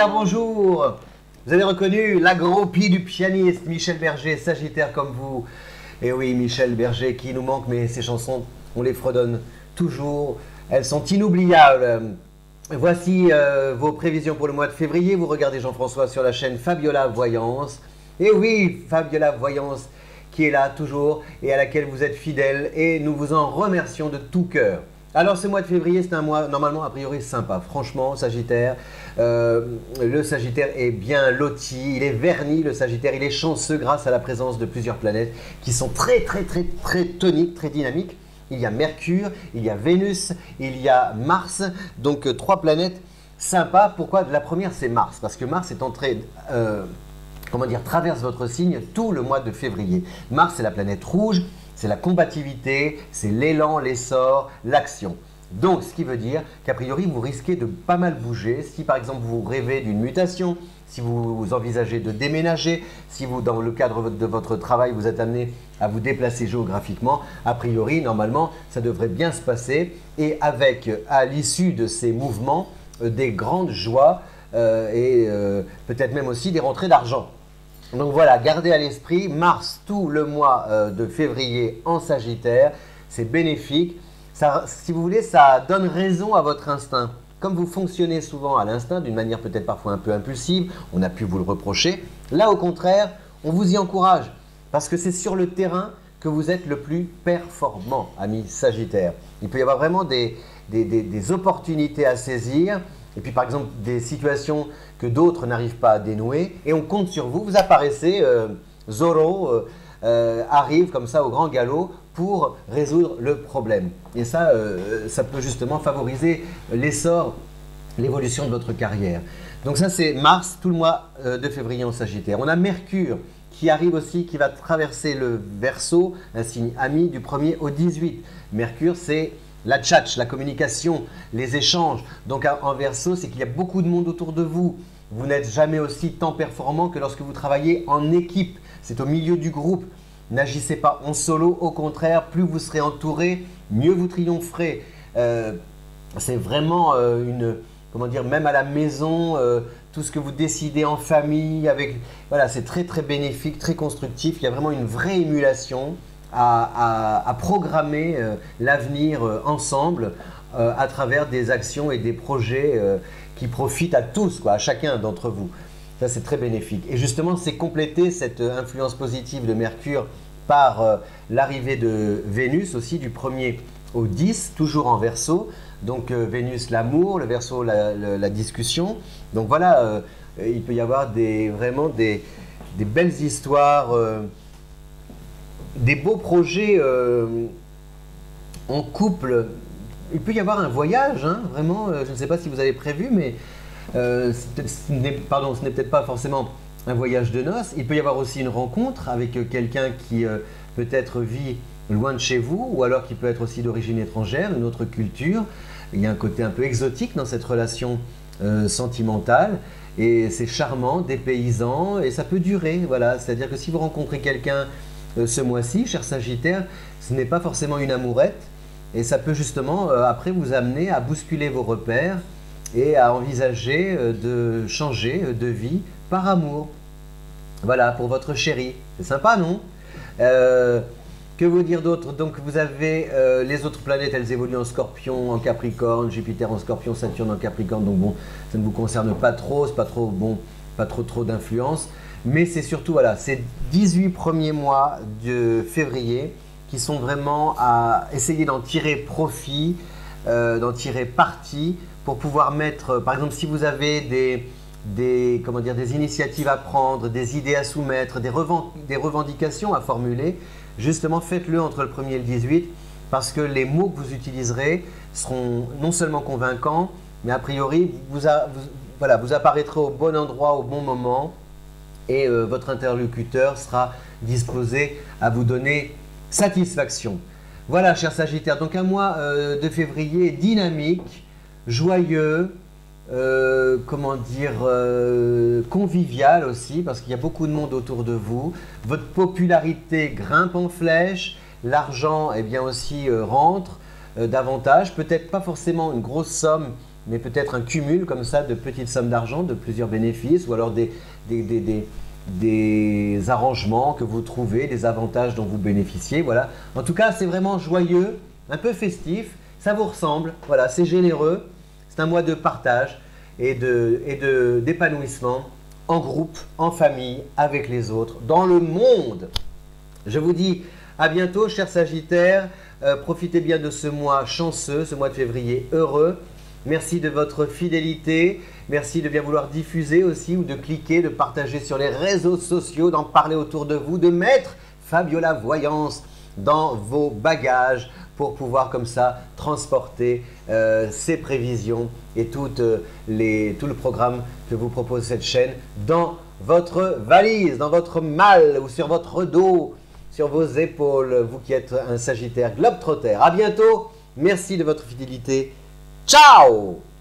Sagittaire, bonjour. Vous avez reconnu la groupie du pianiste Michel Berger, Sagittaire comme vous. Et oui, Michel Berger qui nous manque, mais ses chansons, on les fredonne toujours. Elles sont inoubliables. Voici vos prévisions pour le mois de février. Vous regardez Jean-François sur la chaîne Fabiola Voyance. Et oui, Fabiola Voyance qui est là toujours et à laquelle vous êtes fidèles. Et nous vous en remercions de tout cœur. Alors ce mois de février, c'est un mois normalement a priori sympa. Franchement, Sagittaire, le Sagittaire est bien loti, il est verni le Sagittaire, il est chanceux grâce à la présence de plusieurs planètes qui sont très toniques, très dynamiques. Il y a Mercure, il y a Vénus, il y a Mars, donc trois planètes sympas. Pourquoi? La première c'est Mars, parce que Mars est entré, traverse votre signe tout le mois de février. Mars c'est la planète rouge. C'est la combativité, c'est l'élan, l'essor, l'action. Donc, ce qui veut dire qu'a priori, vous risquez de pas mal bouger. Si par exemple, vous rêvez d'une mutation, si vous envisagez de déménager, si vous, dans le cadre de votre travail, vous êtes amené à vous déplacer géographiquement, a priori, normalement, ça devrait bien se passer. Et avec, à l'issue de ces mouvements, des grandes joies et peut-être même aussi des rentrées d'argent. Donc voilà, gardez à l'esprit, Mars tout le mois de février en Sagittaire, c'est bénéfique. Ça, si vous voulez, ça donne raison à votre instinct. Comme vous fonctionnez souvent à l'instinct, d'une manière peut-être parfois un peu impulsive, on a pu vous le reprocher. Là, au contraire, on vous y encourage parce que c'est sur le terrain que vous êtes le plus performant, amis Sagittaires. Il peut y avoir vraiment des opportunités à saisir. Et puis par exemple des situations que d'autres n'arrivent pas à dénouer et on compte sur vous, vous apparaissez, Zorro arrive comme ça au grand galop pour résoudre le problème. Et ça, ça peut justement favoriser l'essor, l'évolution de votre carrière. Donc ça c'est Mars, tout le mois de février en Sagittaire. On a Mercure qui arrive aussi, qui va traverser le Verseau, un signe ami du 1er au 18. Mercure c'est la tchatch, la communication, les échanges. Donc en Verseau, c'est qu'il y a beaucoup de monde autour de vous. Vous n'êtes jamais aussi tant performant que lorsque vous travaillez en équipe. C'est au milieu du groupe. N'agissez pas en solo. Au contraire, plus vous serez entouré, mieux vous triompherez. C'est vraiment même à la maison, tout ce que vous décidez en famille, voilà, c'est très bénéfique, très constructif. Il y a vraiment une vraie émulation à programmer l'avenir ensemble à travers des actions et des projets qui profitent à tous, à chacun d'entre vous. Ça, c'est très bénéfique. Et justement, c'est complété cette influence positive de Mercure par l'arrivée de Vénus aussi du 1er au 10, toujours en Verseau. Donc Vénus, l'amour, le Verseau, la discussion. Donc voilà, il peut y avoir vraiment des belles histoires. Des beaux projets en couple. Il peut y avoir un voyage, hein, vraiment, je ne sais pas si vous avez prévu, mais ce n'est peut-être pas forcément un voyage de noces. Il peut y avoir aussi une rencontre avec quelqu'un qui peut-être vit loin de chez vous, ou alors qui peut être aussi d'origine étrangère, une autre culture. Il y a un côté un peu exotique dans cette relation sentimentale, et c'est charmant, dépaysant, et ça peut durer, voilà. C'est-à-dire que si vous rencontrez quelqu'un ce mois-ci, cher Sagittaire, ce n'est pas forcément une amourette et ça peut justement après vous amener à bousculer vos repères et à envisager de changer de vie par amour. Voilà, pour votre chérie. C'est sympa, non? Que vous dire d'autre? Donc vous avez les autres planètes, elles évoluent en Scorpion, en Capricorne, Jupiter en Scorpion, Saturne en Capricorne, donc bon, ça ne vous concerne pas trop, c'est pas trop bon, pas trop d'influence. Mais c'est surtout, voilà, ces 18 premiers mois de février qui sont vraiment à essayer d'en tirer profit, d'en tirer parti pour pouvoir mettre, par exemple, si vous avez des initiatives à prendre, des idées à soumettre, des revendications à formuler, justement faites-le entre le 1er et le 18 parce que les mots que vous utiliserez seront non seulement convaincants, mais a priori, vous apparaîtrez au bon endroit, au bon moment. Et votre interlocuteur sera disposé à vous donner satisfaction. Voilà, cher Sagittaire, donc un mois de février dynamique, joyeux, convivial aussi, parce qu'il y a beaucoup de monde autour de vous. Votre popularité grimpe en flèche, l'argent aussi rentre davantage, peut-être pas forcément une grosse somme mais peut-être un cumul comme ça de petites sommes d'argent, de plusieurs bénéfices, ou alors des arrangements que vous trouvez, des avantages dont vous bénéficiez. Voilà. En tout cas, c'est vraiment joyeux, un peu festif, ça vous ressemble, voilà, c'est généreux, c'est un mois de partage et d'épanouissement en groupe, en famille, avec les autres, dans le monde. Je vous dis à bientôt, chers Sagittaires. Profitez bien de ce mois chanceux, ce mois de février heureux. Merci de votre fidélité. Merci de bien vouloir diffuser aussi ou de cliquer, de partager sur les réseaux sociaux, d'en parler autour de vous, de mettre Fabiola Voyance dans vos bagages pour pouvoir comme ça transporter ces prévisions et tout le programme que vous propose cette chaîne dans votre valise, dans votre malle ou sur votre dos, sur vos épaules, vous qui êtes un Sagittaire globe-trotter. À bientôt, merci de votre fidélité. Ciao!